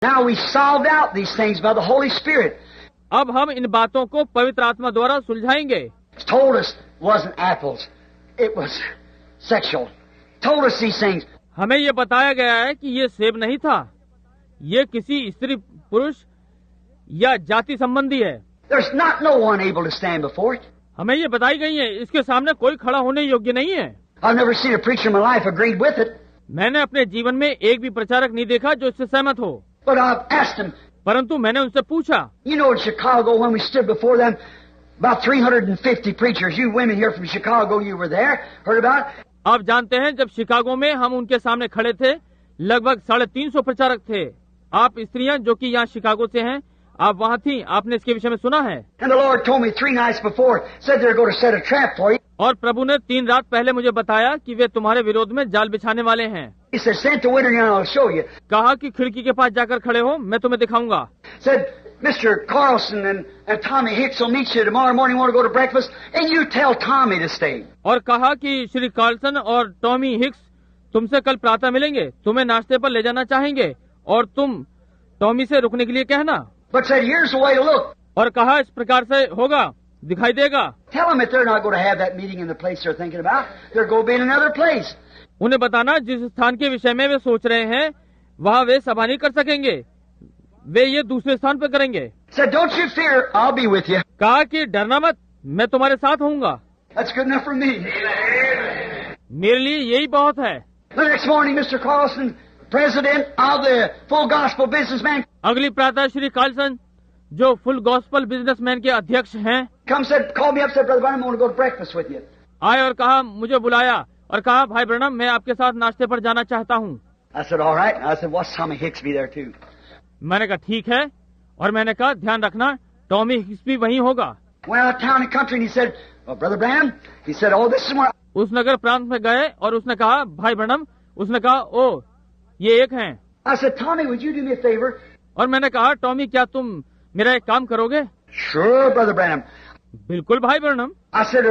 Now we solved out these things by the Holy Spirit. अब हम इन बातों को पवित्र आत्मा द्वारा सुलझाएंगे। Told us it wasn't apples, it was sexual. Told us these things. हमें ये बताया गया है कि ये सेब नहीं था, ये किसी स्त्री पुरुष या जाति संबंधी है। There's not no one able to stand before it. हमें ये बताई गई है, इसके सामने कोई खड़ा होने योग्य नहीं है। I've never seen a preacher in my life agreed with it. मैंने अपने जीवन में एक भी प्रचारक नहीं देखा जो इससे सहमत हो। But I've asked him. परंतु मैंने उनसे पूछा। You know, in Chicago, when we stood before them, about 350 preachers. You women here from Chicago, you were there, heard about it. आप जानते हैं, जब शिकागो में हम उनके सामने खड़े थे, लगभग 350 प्रचारक थे। आप स्त्रियां जो कि यहाँ शिकागो से हैं, आप वहाँ थी, आपने इसके विषय में सुना है। And the Lord told me 3 nights before, said they're going to set a trap for you. और प्रभु ने 3 रात पहले मुझे बताया कि वे तुम्हारे विरोध में जाल बिछाने वाले हैं। He said, stand to window and I'll show you. कहा कि खिड़की के पास जाकर खड़े हो, मैं तुम्हें दिखाऊंगा। Said, Mr. Carlson and Tommy Hicks will meet you tomorrow morning. Want to go to breakfast? And you tell Tommy to stay. और कहा कि श्री कार्लसन और टॉमी हिक्स तुमसे कल प्रातः मिलेंगे, तुम्हें नाश्ते पर ले जाना चाहेंगे और तुम टॉमी से रुकने के लिए कहना। But said, here's the way to look. और कहा इस प्रकार से होगा, दिखाई देगा। Tell them that they're not going to have that meeting in the place they're thinking about. They're going to be in another place. उन्हें बताना जिस स्थान के विषय में वे सोच रहे हैं, वहाँ वे सभा नहीं कर सकेंगे, वे ये दूसरे स्थान पर करेंगे। Said, don't you fear, I'll be with you. कहा कि डरना मत, मैं तुम्हारे साथ होऊंगा। That's good enough for me. मेरे लिए यही बहुत है। The next morning, Mr. Carlson, president of the Full Gospel Businessman, अगली प्रातः श्री कार्लसन, जो फुल गॉस्पल बिजनेसमैन के अध्यक्ष हैं, called me up, said, Brother Branham, I want to go to breakfast with you. आए और कहा, मुझे बुलाया और कहा, भाई ब्रनम, मैं आपके साथ नाश्ते पर जाना चाहता हूँ। I said, all right. I said, watch Tommy Hicks be there too. मैंने कहा ठीक है, और मैंने कहा ध्यान रखना टॉमी हिक्स भी वहीं होगा। Went out of town and country and he said, well, Brother Branham, he said, oh, this is where... उस नगर प्रांत में गए और उसने कहा, भाई ब्रनम, उसने कहा, ओ, ये एक हैं। I said, Tommy, would you do me a favor? और मैंने कहा, टॉमी, क्या तुम मेरा एक काम करोगे? Sure, Brother Branham. बिल्कुल भाई ब्रनम। I said,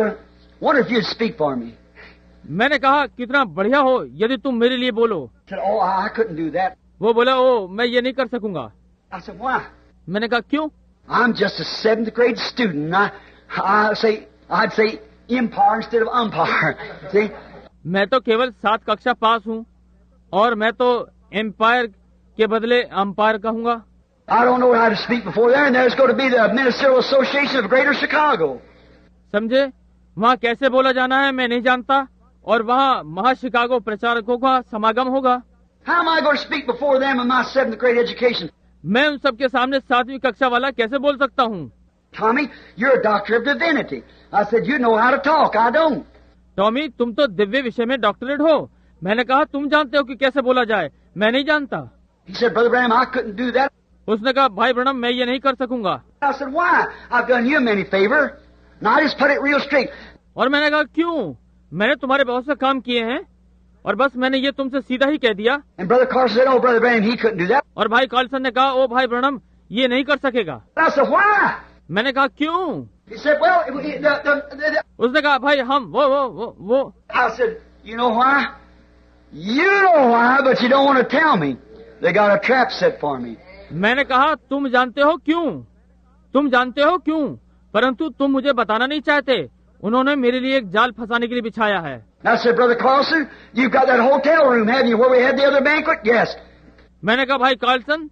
wonder if you'd speak for me. मैंने कहा, कितना बढ़िया हो यदि तुम मेरे लिए बोलो। I said, oh, I couldn't do that. वो बोला, ओ, मैं ये नहीं कर सकूंगा। I said, why? मैंने कहा, क्यों? I'm just a 7th grade student. I'd say empire instead of umpire. See? मैं तो केवल 7 कक्षा पास हूँ और मैं तो एम्पायर के बदले अंपायर कहूंगा। I don't know how to speak before there, and there's going to be the Ministerial Association of Greater Chicago. समझे? वहाँ कैसे बोला जाना है मैं नहीं जानता, और वहाँ महा शिकागो प्रचारकों का समागम होगा। How am I going to speak before them in my 7th grade education? मैं उन सबके सामने 7वीं कक्षा वाला कैसे बोल सकता हूँ? Tommy, you're a doctor of divinity. I said, you know how to talk. I don't. Tommy, तुम तो दिव्य विषय में डॉक्टरेट हो। मैंने कहा, तुम जानते हो कि कैसे बोला जाए, मैं नहीं जानता। He said, Brother Branham, I couldn't do that. उसने कहा, भाई ब्रनम, मैं ये नहीं कर सकूंगा। I said, why? I've done you many favor. Now I just put it real straight. और मैंने कहा, क्यों? मैंने तुम्हारे बहुत से काम किए हैं और बस मैंने ये तुमसे सीधा ही कह दिया। And Brother Carlson said, oh, Brother Branham, he couldn't do that. और भाई कार्लसन ने कहा, ओ भाई ब्रनम, ये नहीं कर सकेगा। I said, why? मैंने कहा, क्यों? He said, well, the... उसने कहा, भाई हम वो। I said, you know why? You know why, but you don't want to tell me. They got a trap set for me. मैंने कहा, तुम जानते हो क्यों? तुम जानते हो क्यों? परंतु तुम मुझे बताना नहीं चाहते। उन्होंने मेरे लिए एक जाल फंसाने के लिए बिछाया है। I said, Brother Carlson, you've got that hotel room, haven't you, where we had the other banquet? Yes. मैंने कहा, भाई कार्लसन,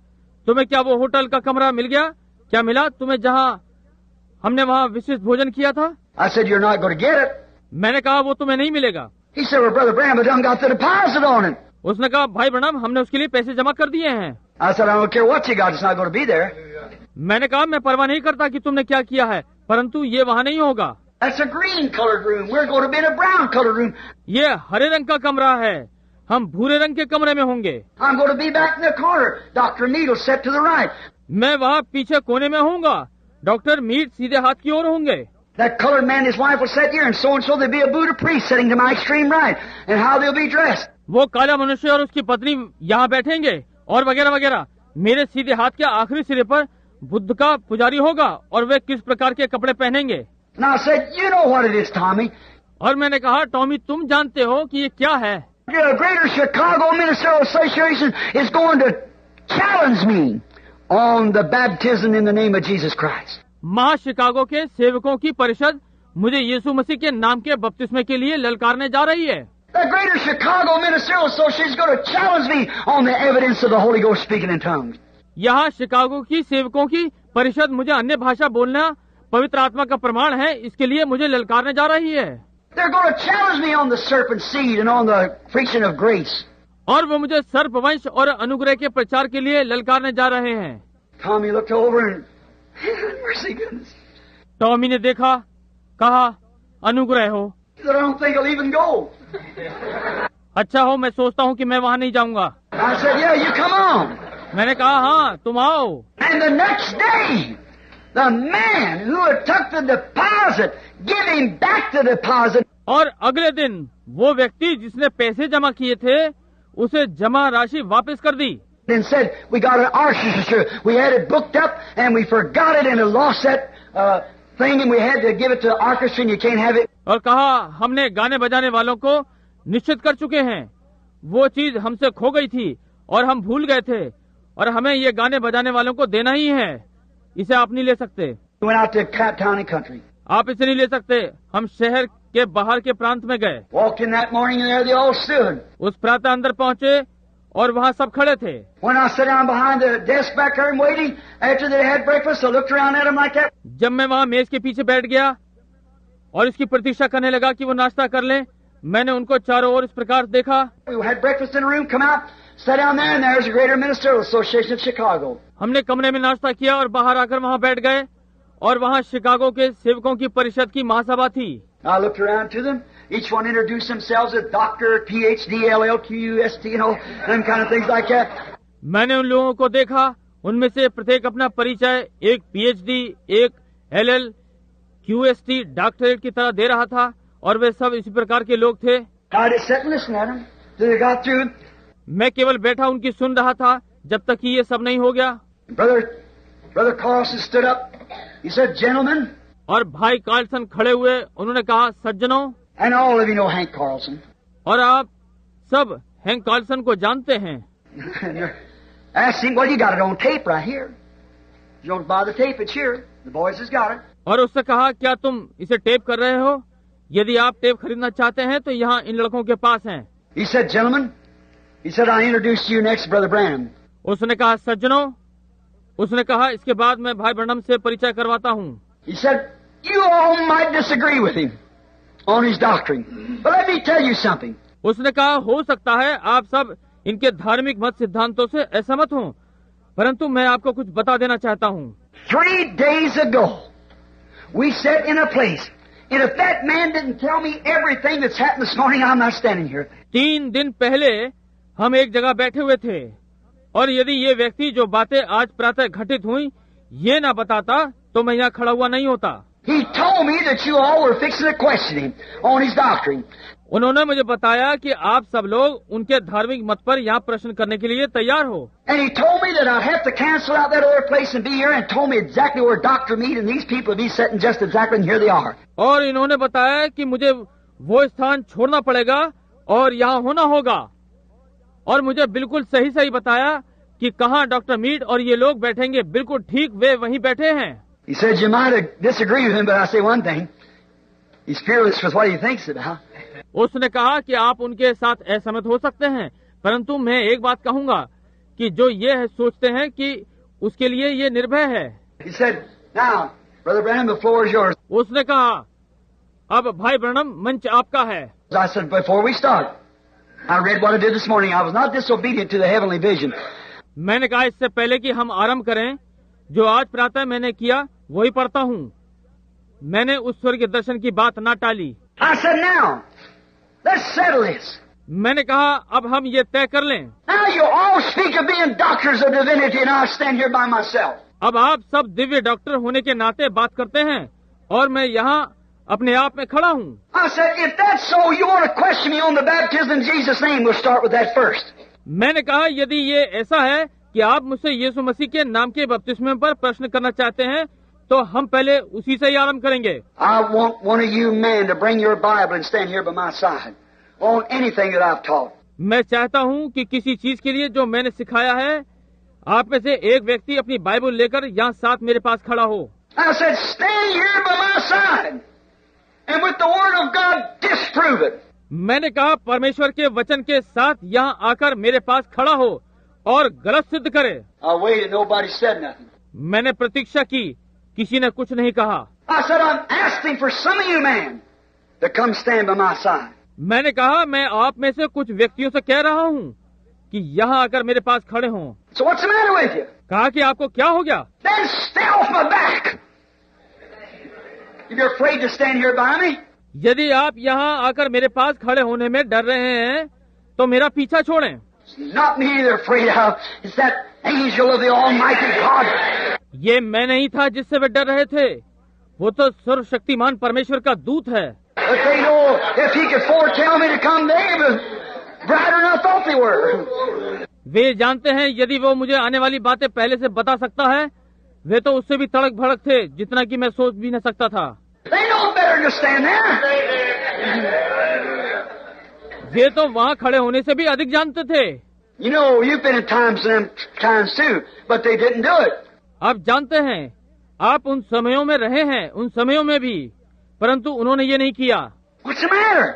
तुम्हें क्या वो होटल का कमरा मिल गया? क्या मिला तुम्हें जहाँ हमने वहाँ विशिष्ट भोजन किया था? I said, you're not going to get it. मैंने कहा, वो तुम्हें नहीं मिलेगा। He said, well, Brother Branham, I done got the deposit on it. उसने कहा, भाई ब्रनम, हमने उसके लिए पैसे जमा कर दिए हैं। I said, I don't care what you got, it's not going to be there. मैंने कहा, मैं परवाह नहीं करता कि तुमने क्या किया है, परंतु ये वहाँ नहीं होगा। That's a green colored room. We're going to be in a brown colored room. ये हरे रंग का कमरा है, हम भूरे रंग के कमरे में होंगे। I'm going to be back in the corner. Dr. Needle set to the right. मैं वहाँ पीछे कोने में होऊंगा, डॉक्टर मीट सीधे हाथ की ओर होंगे। That colored man and his wife will sit here, and so there'll be a Buddha priest sitting to my extreme right, and how they'll be dressed. वो काला मनुष्य और उसकी पत्नी यहाँ बैठेंगे और वगैरह वगैरह। मेरे सीधे हाथ के आखिरी सिरे पर बुद्ध का पुजारी होगा और वे किस प्रकार के कपड़े पहनेंगे। And I said, you know what it is, Tommy. और मैंने कहा, टॉमी, तुम जानते हो कि ये क्या है? The Greater Chicago Ministerial Association is going to challenge me on the baptism in the name of Jesus Christ. महा शिकागो के सेवकों की परिषद मुझे यीशु मसीह के नाम के बपतिस्मे के लिए ललकारने जा रही है। The Greater Chicago Ministerial Association is going to challenge me on the evidence of the Holy Ghost speaking in tongues. यहाँ शिकागो की सेवकों की परिषद मुझे अन्य भाषा बोलना पवित्र आत्मा का प्रमाण है, इसके लिए मुझे ललकारने जा रही है। They're going to challenge me on the serpent seed and on the preaching of grace. और वो मुझे सर्पवंश और अनुग्रह के प्रचार के लिए ललकारने जा रहे हैं। Tommy looked over and mercy goodness. Tommy ने देखा, कहा अनुग्रह हो। He said, I don't think I'll even go. अच्छा हो, मैं सोचता हूँ कि मैं वहाँ नहीं जाऊँगा। I said, yeah, you come on. मैंने कहा हाँ तुम आओ। And the next day, the man who had took the deposit, give him back the deposit. और अगले दिन वो व्यक्ति जिसने पैसे जमा किए थे उसे जमा राशि वापस कर दी। And said, we got an orchestra. We had it booked up and we forgot it and it lost that thing and we had to give it to the orchestra and you can't have it. और कहा हमने गाने बजाने वालों को निश्चित कर चुके हैं, वो चीज हमसे खो गई थी और हम भूल गए थे और हमें ये गाने बजाने वालों को देना ही है, इसे आप नहीं ले सकते। We went out to town and country. आप इसे नहीं ले सकते। हम शहर के बाहर के प्रांत में गए। Walked in that morning and there they all stood. उस प्रातः अंदर पहुँचे और वहाँ सब खड़े थे। When I sat down behind the desk back there and waiting, after they had breakfast, I looked around at them like that. जब मैं वहाँ मेज के पीछे बैठ गया और इसकी प्रतीक्षा करने लगा कि वो नाश्ता कर लें, मैंने उनको चारों ओर इस प्रकार देखा। We had breakfast in a room, come out, sat down there, and there's the Greater Ministerial Association of Chicago. हमने कमरे में नाश्ता किया और बाहर आकर वहाँ बैठ गए और वहाँ शिकागो के सेवकों की परिषद की महासभा थी। I looked around to them. Each one introduced themselves as Doctor, PhD, LLQUST, you know, them kind of things like that. मैंने उन लोगों को देखा, उनमें से प्रत्येक अपना परिचय एक PhD, एक LL, QST, डॉक्टरेट की तरह दे रहा था और वे सब इसी प्रकार के लोग थे। I just sat and listened at them till they got through. मैं केवल बैठा उनकी सुन रहा था जब तक कि ये सब नहीं हो गया। Brother Carlson stood up. He said, "Gentlemen," और भाई कार्लसन खड़े हुए, उन्होंने कहा सज्जनों, and all of you know Hank Carlson. और आप सब हैंक कार्लसन को जानते हैं। Asked him, "Well, you got it on tape right here. You don't buy the tape, it's here. The boys has got it." और उससे कहा क्या तुम इसे टेप कर रहे हो? यदि आप टेप खरीदना चाहते हैं तो यहाँ इन लड़कों के पास हैं। He said, "Gentlemen," he said, "I introduce you next, Brother Branham." उसने कहा सज्जनों, उसने कहा इसके बाद मैं भाई ब्रैनम से परिचय करवाता हूँ। He said, "You all might disagree with him on his doctrine, but let me tell you something." उसने कहा हो सकता है आप सब इनके धार्मिक मत सिद्धांतों से असहमत हों, परंतु मैं आपको कुछ बता देना चाहता हूँ। 3 days ago, we sat in a place, and if that man didn't tell me everything that's happened this morning, I'm not standing here. 3 दिन पहले हम एक जगह बैठे हुए थे और यदि ये व्यक्ति जो बातें आज प्रातः घटित हुई ये ना बताता तो मैं यहाँ खड़ा हुआ नहीं होता। He told me that you all were fixing to question him on his doctrine. उन्होंने मुझे बताया कि आप सब लोग उनके धार्मिक मत पर यहाँ प्रश्न करने के लिए तैयार हो। And he told me that I'd have to cancel out that other place and be here, and told me exactly where Dr. Mead and these people would be sitting just exactly, and here they are. और इन्होंने बताया कि मुझे वो स्थान छोड़ना पड़ेगा और यहाँ होना होगा, और मुझे बिल्कुल सही सही बताया कि कहाँ डॉक्टर मीड और ये लोग बैठेंगे, बिल्कुल ठीक वे वहीं बैठे हैं। He said you might disagree with him, but I say one thing: he's fearless with what he thinks about. उसने कहा कि आप उनके साथ असहमत हो सकते हैं, परंतु मैं एक बात कहूँगा कि जो ये सोचते हैं कि उसके लिए ये निर्भय है। He said, "Now, Brother Branham, the floor is yours." उसने कहा अब भाई ब्रैनम मंच आपका है। I said, "Before we start, I read what I did this morning. I was not disobedient to the heavenly vision." मैंने कहा इससे पहले कि हम आरंभ करें, जो आज प्रातः मैंने किया वही पढ़ता हूँ। मैंने उस स्वर्गीय दर्शन की बात ना टाली। I said, "Now, let's settle this." मैंने कहा अब हम ये तय कर लें। Now you all speak of being doctors of divinity, and I stand here by myself. अब आप सब दिव्य डॉक्टर होने के नाते बात करते हैं और मैं यहाँ अपने आप में खड़ा हूँ। I said, "If that's so, you want to question me on the baptism in Jesus' name? We'll start with that first." मैंने कहा यदि ये ऐसा है कि आप मुझसे यीशु मसीह के नाम के बपतिस्मे पर प्रश्न करना चाहते हैं तो हम पहले उसी से ही आरंभ करेंगे। I want one of you men to bring your Bible and stand here by my side on anything that I've taught. मैं चाहता हूँ कि किसी चीज के लिए जो मैंने सिखाया है आप में से एक व्यक्ति अपनी बाइबल लेकर यहाँ साथ मेरे पास खड़ा हो। I said, stand here by my side, and with the word of God disprove it. मैंने कहा परमेश्वर के वचन के साथ यहाँ आकर मेरे पास खड़ा हो और गलत सिद्ध करे। I waited, nobody said nothing. मैंने प्रतीक्षा की, किसी ने कुछ नहीं कहा। I said, I'm asking for some of you men to come stand by my side. मैंने कहा मैं आप में से कुछ व्यक्तियों से कह रहा हूँ कि यहाँ आकर मेरे पास खड़े हों। So what's the matter with you? कहा कि आपको क्या हो गया? Then stay off my back. If you're afraid to stand here by me, यदि आप यहाँ आकर मेरे पास खड़े होने में डर रहे हैं तो मेरा पीछा छोड़ें। it's not me they're afraid of. It's that angel of the Almighty God. ये मैं नहीं था जिससे वे डर रहे थे, वो तो सर्वशक्तिमान परमेश्वर का दूत है। But they know if he could foretell me to come, they were brighter than I thought they were. वे जानते हैं यदि वो मुझे आने वाली बातें पहले से बता सकता है, वे तो उससे भी तड़क भड़क थे जितना कि मैं सोच भी न सकता था। They know better to stand there. वे तो वहाँ खड़े होने से भी अधिक जानते थे। You know, you've been in times too, but they didn't do it. आप जानते हैं, आप उन समयों में रहे हैं, उन समयों में भी, परंतु उन्होंने ये नहीं किया। What's the matter?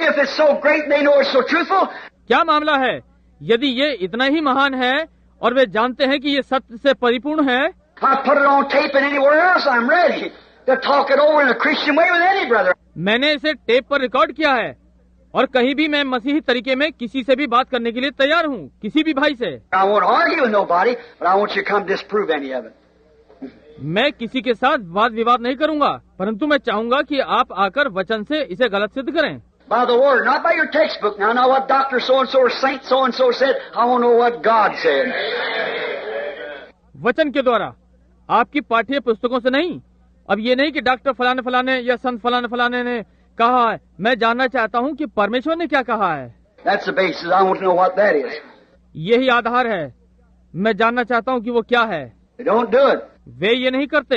If it's so great and they know it's so truthful, क्या मामला है? यदि ये इतना ही महान है और वे जानते हैं कि ये सत्य से परिपूर्ण है, I put it on tape and anywhere else, I'm ready to talk it over in a Christian way with any brother. मैंने इसे टेप पर रिकॉर्ड किया है और कहीं भी मैं मसीही तरीके में किसी से भी बात करने के लिए तैयार हूँ, किसी भी भाई से। I won't argue with nobody, but I want you to come disprove any of it. मैं किसी के साथ वाद विवाद नहीं करूँगा, परंतु मैं चाहूँगा कि आप आकर वचन से इसे गलत सिद्ध करें। By the word, not by your textbook. Now, not what Dr. So-and-so or Saint so-and-so said. I want to know what God said. वचन के द्वारा, आपकी पाठ्य पुस्तकों से नहीं। अब ये नहीं कि डॉक्टर फलाने फलाने या संत फलाने फलाने ने कहा है, मैं जानना चाहता हूँ कि परमेश्वर ने क्या कहा है। That's the basis. I want to know what that is. यही आधार है, मैं जानना चाहता हूँ कि वो क्या है। They don't do it. वे ये नहीं करते।